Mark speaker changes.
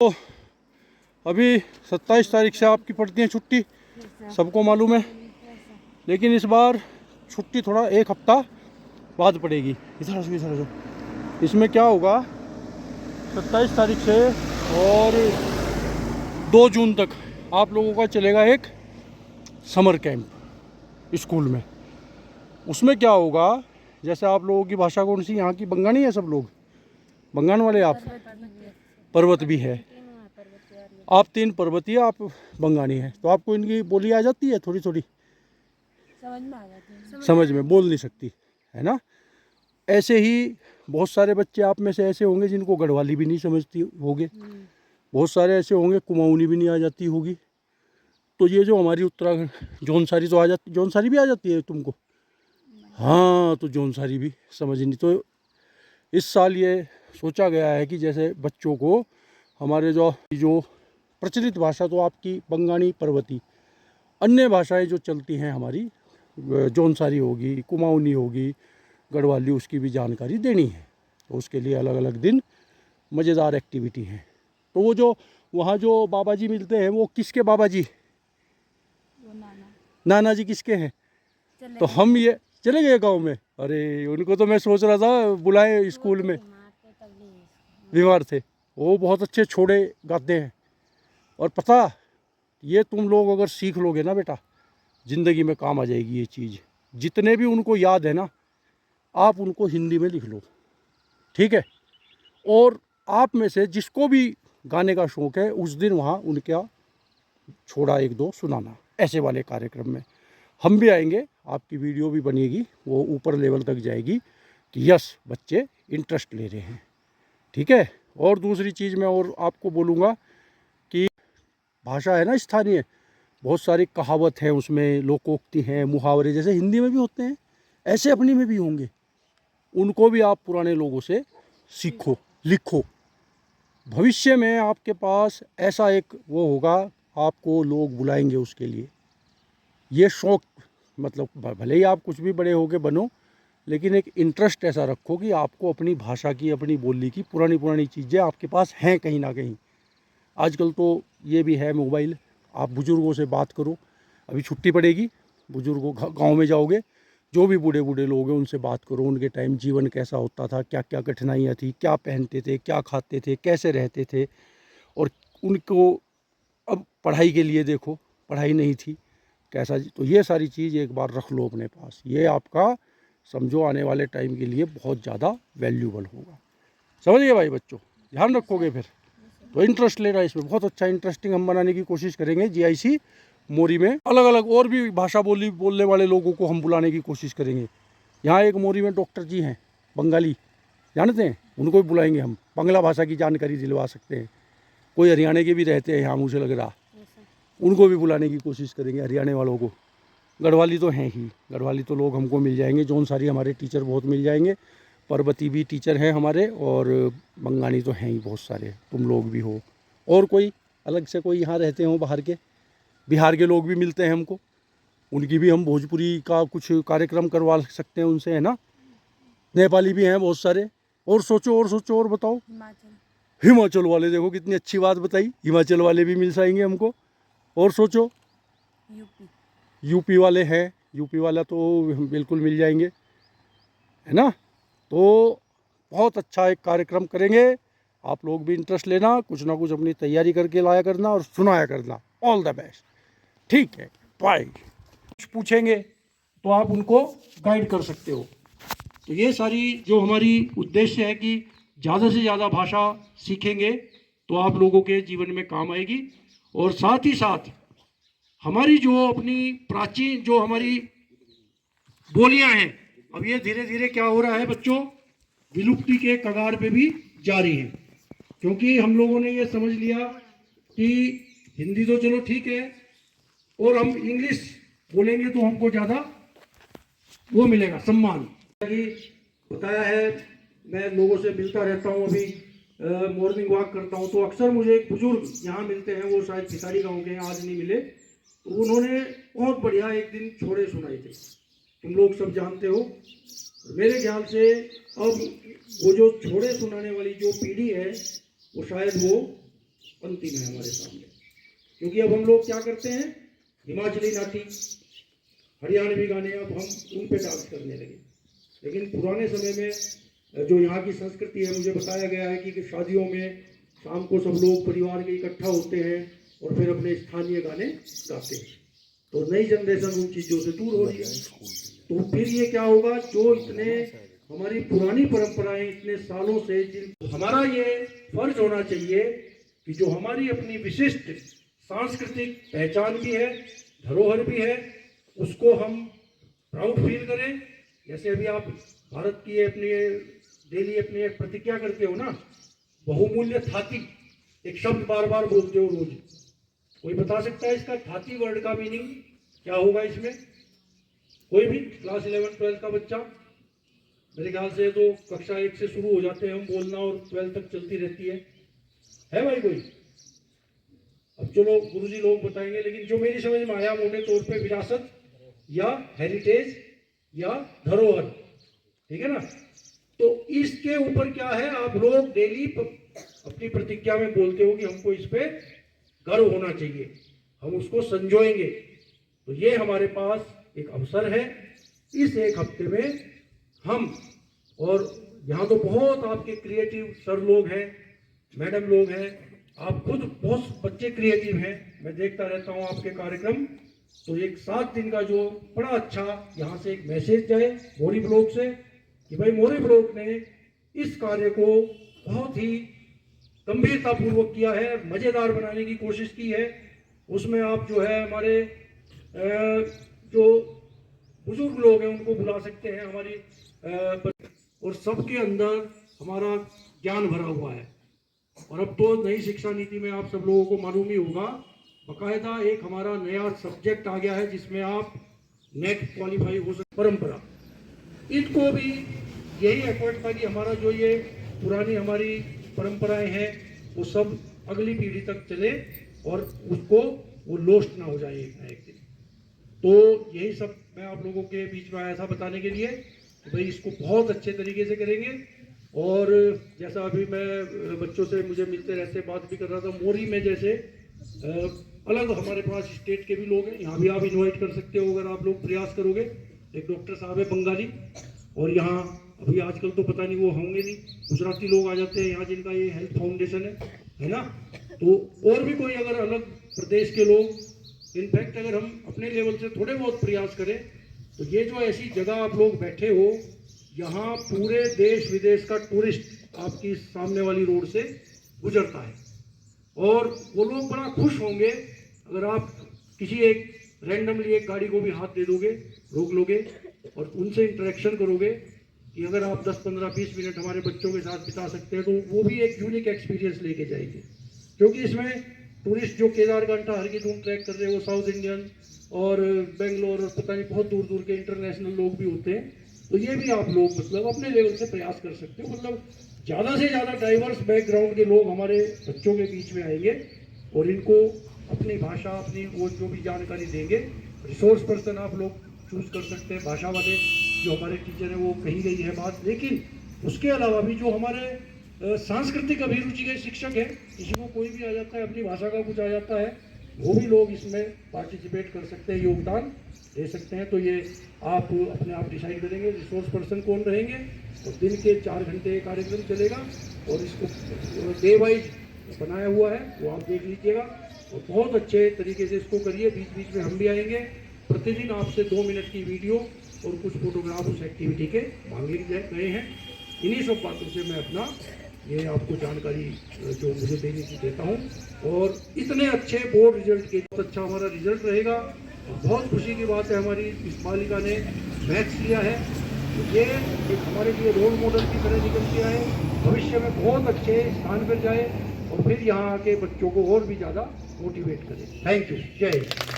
Speaker 1: तो अभी 27 तारीख से आपकी पड़ती है छुट्टी, सबको मालूम है। लेकिन इस बार छुट्टी थोड़ा एक हफ्ता बाद पड़ेगी। इधर इसमें क्या होगा, 27 तारीख से और 2 जून तक आप लोगों का चलेगा एक समर कैंप स्कूल में। उसमें क्या होगा, जैसे आप लोगों की भाषा कौन सी, यहाँ की बंगानी है, सब लोग बंगान वाले, आप पर्वत भी है, आप 3 पर्वतीय, आप बंगानी है, तो आपको इनकी बोली आ जाती है थोड़ी थोड़ी,
Speaker 2: समझ में आ जाती है,
Speaker 1: समझ में, बोल नहीं सकती है ना। ऐसे ही बहुत सारे बच्चे आप में से ऐसे होंगे जिनको गढ़वाली भी नहीं समझती होगे, बहुत सारे ऐसे होंगे कुमाऊनी भी नहीं आ जाती होगी। तो ये जो हमारी उत्तराखंड जौनसारी तो आ जाती, जौनसारी भी आ जाती है तुमको? हाँ, तो जौनसारी भी समझ नहीं। तो इस साल ये सोचा गया है कि जैसे बच्चों को हमारे जो प्रचलित भाषा तो आपकी बंगानी पर्वती, अन्य भाषाएं जो चलती हैं हमारी, जौनसारी होगी, कुमाऊनी होगी, गढ़वाली, उसकी भी जानकारी देनी है। तो उसके लिए अलग अलग दिन मज़ेदार एक्टिविटी हैं। तो वो जो वहाँ जो बाबा जी मिलते हैं, वो किसके बाबा जी?
Speaker 2: वो
Speaker 1: नाना जी किसके हैं?
Speaker 2: चले
Speaker 1: तो हम ये चले गए गांव में। अरे उनको तो मैं सोच रहा था बुलाए स्कूल में, बीमार थे। वो बहुत अच्छे छोड़े गाते हैं। और पता, ये तुम लोग अगर सीख लोगे ना बेटा, ज़िंदगी में काम आ जाएगी ये चीज़। जितने भी उनको याद है ना, आप उनको हिंदी में लिख लो, ठीक है। और आप में से जिसको भी गाने का शौक़ है, उस दिन वहाँ उनका छोड़ा 1-2 सुनाना, ऐसे वाले कार्यक्रम में हम भी आएंगे, आपकी वीडियो भी बनेगी, वो ऊपर लेवल तक जाएगी कि यस बच्चे इंटरेस्ट ले रहे हैं, ठीक है। और दूसरी चीज़ मैं और आपको बोलूँगा कि भाषा है ना स्थानीय, बहुत सारी कहावत हैं उसमें, लोकोक्ति हैं, मुहावरे जैसे हिंदी में भी होते हैं, ऐसे अपनी में भी होंगे। उनको भी आप पुराने लोगों से सीखो, लिखो। भविष्य में आपके पास ऐसा एक वो होगा, आपको लोग बुलाएंगे उसके लिए। ये शौक़, मतलब भले ही आप कुछ भी बड़े होके बनो, लेकिन एक इंटरेस्ट ऐसा रखो कि आपको अपनी भाषा की, अपनी बोली की पुरानी चीज़ें आपके पास हैं कहीं ना कहीं। आजकल तो ये भी है मोबाइल, आप बुज़ुर्गों से बात करो। अभी छुट्टी पड़ेगी, बुज़ुर्गों गांव में जाओगे, जो भी बूढ़े बूढ़े लोग हैं उनसे बात करो, उनके टाइम जीवन कैसा होता था, क्या क्या कठिनाइयाँ थी, क्या पहनते थे, क्या खाते थे, कैसे रहते थे। और उनको अब पढ़ाई के लिए देखो, पढ़ाई नहीं थी, कैसा। तो ये सारी चीज़ एक बार रख लो अपने पास, ये आपका समझो आने वाले टाइम के लिए बहुत ज़्यादा वैल्यूबल होगा। समझ गए भाई बच्चों, ध्यान रखोगे फिर तो। इंटरेस्ट लेना इसमें बहुत अच्छा, इंटरेस्टिंग हम बनाने की कोशिश करेंगे। जीआईसी मोरी में अलग अलग और भी भाषा बोलने वाले लोगों को हम बुलाने की कोशिश करेंगे। यहाँ एक मोरी में डॉक्टर जी हैं, बंगाली, जानते हैं, उनको भी बुलाएंगे हम, बांग्ला भाषा की जानकारी दिलवा सकते हैं। कोई हरियाणा के भी रहते हैं यहाँ, मुझे लग रहा, उनको भी बुलाने की कोशिश करेंगे, हरियाणा वालों को। गढ़वाली तो हैं ही, गढ़वाली तो लोग हमको मिल जाएंगे, जौनसारी हमारे टीचर बहुत मिल जाएंगे, पर्वती भी टीचर हैं हमारे, और बंगाली तो हैं ही बहुत सारे, तुम लोग भी हो। और कोई अलग से कोई यहाँ रहते हो बाहर के, बिहार के लोग भी मिलते हैं हमको, उनकी भी हम भोजपुरी का कुछ कार्यक्रम करवा सकते हैं उनसे, है ना। नेपाली भी हैं बहुत सारे। और सोचो, और सोचो, और बताओ। हिमाचल वाले, देखो कितनी अच्छी बात बताई, हिमाचल वाले भी मिल जाएंगे हमको। और सोचो, यूपी वाले हैं, यूपी वाला तो बिल्कुल मिल जाएंगे, है ना। तो बहुत अच्छा एक कार्यक्रम करेंगे, आप लोग भी इंटरेस्ट लेना, कुछ ना कुछ अपनी तैयारी करके लाया करना और सुनाया करना। ऑल द बेस्ट, ठीक है, बाय। कुछ पूछेंगे तो आप उनको गाइड कर सकते हो। तो ये सारी जो हमारी उद्देश्य है कि ज़्यादा से ज़्यादा भाषा सीखेंगे तो आप लोगों के जीवन में काम आएगी। और साथ ही साथ हमारी जो अपनी प्राचीन जो हमारी बोलियां हैं, अब ये धीरे धीरे क्या हो रहा है बच्चों, विलुप्ति के कगार पे भी जा रही है। क्योंकि हम लोगों ने ये समझ लिया कि हिंदी तो चलो ठीक है, और हम इंग्लिश बोलेंगे तो हमको ज़्यादा वो मिलेगा, सम्मान। बताया है, मैं लोगों से मिलता रहता हूँ, अभी मॉर्निंग वॉक करता हूँ, तो अक्सर मुझे एक बुजुर्ग यहाँ मिलते हैं, वो शायद भिखारी गाँव के हैं, आज नहीं मिले। तो उन्होंने बहुत बढ़िया एक दिन छोड़े सुनाए थे, तुम लोग सब जानते हो। मेरे ख्याल से अब वो जो छोड़े सुनाने वाली जो पीढ़ी है, वो शायद वो
Speaker 3: अंतिम है हमारे सामने। क्योंकि अब हम लोग क्या करते हैं, हिमाचली नाटी, हरियाणवी गाने अब हम उन पे डांस करने लगे। लेकिन पुराने समय में जो यहाँ की संस्कृति है, मुझे बताया गया है कि शादियों में शाम को सब लोग परिवार के इकट्ठा होते हैं और फिर अपने स्थानीय गाने गाते हैं। तो नई जनरेशन उन चीज़ों से दूर हो रही है। तो फिर ये क्या होगा, जो इतने हमारी पुरानी परंपराएं इतने सालों से, जिन हमारा ये फर्ज होना चाहिए कि जो हमारी अपनी विशिष्ट सांस्कृतिक पहचान भी है, धरोहर भी है, उसको हम प्राउड फील करें। जैसे अभी आप भारत की अपनी डेली अपनी एक प्रतिज्ञा करते हो ना, बहुमूल्य थाती, एक शब्द बार बार बोलते हो रोज। कोई बता सकता है इसका थाती वर्ड का मीनिंग क्या होगा इसमें? कोई भी क्लास 11-12 का बच्चा? मेरे ख्याल से तो कक्षा 1 से शुरू हो जाते हैं हम बोलना और 12 तक चलती रहती है भाई कोई? अब चलो गुरुजी लोग बताएंगे, लेकिन जो मेरी समझ में आया मोटे तौर पे विरासत या हेरिटेज या धरोहर, ठीक है ना। तो इसके ऊपर क्या है, आप लोग डेली अपनी प्रतिज्ञा में बोलते हो कि हमको इस पे गर्व होना चाहिए, हम उसको संजोएंगे। तो ये हमारे पास एक अवसर है, इस एक हफ्ते में हम, और यहाँ तो बहुत आपके क्रिएटिव सर लोग हैं, मैडम लोग हैं, आप खुद बहुत बच्चे क्रिएटिव हैं, मैं देखता रहता हूँ आपके कार्यक्रम। तो एक 7 दिन का जो बड़ा अच्छा यहाँ से एक मैसेज जाए मोरी ब्लॉक से कि भाई मोरी ब्लॉक ने इस कार्य को बहुत ही गंभीरतापूर्वक किया है, मज़ेदार बनाने की कोशिश की है। उसमें आप जो है हमारे जो बुजुर्ग लोग हैं उनको बुला सकते हैं, हमारी और सबके अंदर हमारा ज्ञान भरा हुआ है। और अब तो नई शिक्षा नीति में आप सब लोगों को मालूम ही होगा, बाकायदा एक हमारा नया सब्जेक्ट आ गया है जिसमें आप नेट क्वालिफाई हो सकते। परंपरा, इनको भी यही एफर्ट था कि हमारा जो ये पुरानी हमारी परंपराएं हैं वो सब अगली पीढ़ी तक चले और उसको वो लोस्ट ना हो जाए एक ना एक दिन। तो यही सब मैं आप लोगों के बीच में आया था बताने के लिए कि भाई इसको बहुत अच्छे तरीके से करेंगे। और जैसा अभी मैं बच्चों से मुझे मिलते रहते बात भी कर रहा था, मोरी में जैसे अलग हमारे पास स्टेट के भी लोग हैं, यहाँ भी आप इनवाइट कर सकते हो अगर आप लोग प्रयास करोगे। एक डॉक्टर साहब है बंगाली, और यहाँ अभी आजकल तो पता नहीं वो होंगे नहीं, गुजराती लोग आ जाते हैं यहाँ जिनका ये हेल्थ फाउंडेशन है ना। तो और भी कोई अगर अलग प्रदेश के लोग, इनफैक्ट अगर हम अपने लेवल से थोड़े बहुत प्रयास करें तो ये जो ऐसी जगह आप लोग बैठे हो, यहाँ पूरे देश विदेश का टूरिस्ट आपकी सामने वाली रोड से गुजरता है और वो लोग बड़ा खुश होंगे अगर आप किसी एक रैंडमली एक गाड़ी को भी हाथ दे दोगे, रोक लोगे और उनसे इंटरेक्शन करोगे कि अगर आप 10, 15, 20 मिनट हमारे बच्चों के साथ बिता सकते हैं तो वो भी एक यूनिक एक्सपीरियंस लेके जाएंगे। क्योंकि इसमें टूरिस्ट जो केदारघंटा हर की धूम ट्रैक कर रहे हैं वो साउथ इंडियन और बेंगलोर और पता नहीं बहुत दूर दूर के इंटरनेशनल लोग भी होते हैं। तो ये भी आप लोग मतलब अपने लेवल से प्रयास कर सकते हो, मतलब ज़्यादा से ज़्यादा डाइवर्स बैकग्राउंड के लोग हमारे बच्चों के बीच में आएंगे और इनको अपनी भाषा, अपनी वो जो भी जानकारी देंगे। रिसोर्स पर्सन आप लोग चूज़ कर सकते हैं, भाषा वाले जो हमारे टीचर हैं वो कही गई है बात। लेकिन उसके अलावा भी जो हमारे सांस्कृतिक अभिरुचि के शिक्षक हैं, किसी को कोई भी आ जाता है, अपनी भाषा का कुछ आ जाता है, वो भी लोग इसमें पार्टिसिपेट कर सकते हैं, योगदान दे सकते हैं। तो ये आप अपने आप डिसाइड करेंगे रिसोर्स पर्सन कौन रहेंगे। और दिन के 4 घंटे कार्यक्रम चलेगा और इसको डे वाइज बनाया हुआ है, वो आप देख लीजिएगा और बहुत अच्छे तरीके से इसको करिए। बीच बीच में हम भी आएंगे, प्रतिदिन आपसे 2 मिनट की वीडियो और कुछ फोटोग्राफ उस एक्टिविटी के मांगे गए हैं। इन्हीं सब बातों से मैं अपना ये आपको जानकारी जो मुझे देने की देता हूँ। और इतने अच्छे बोर्ड रिजल्ट के बहुत अच्छा हमारा रिजल्ट रहेगा। और बहुत खुशी की बात है, हमारी इस बालिका ने मैथ्स लिया है, तो ये एक हमारे लिए रोल मॉडल की तरह निकल के आए, भविष्य में बहुत अच्छे स्थान पर जाए और फिर यहाँ आके बच्चों को और भी ज़्यादा मोटिवेट करें। थैंक यू, जय हिंद।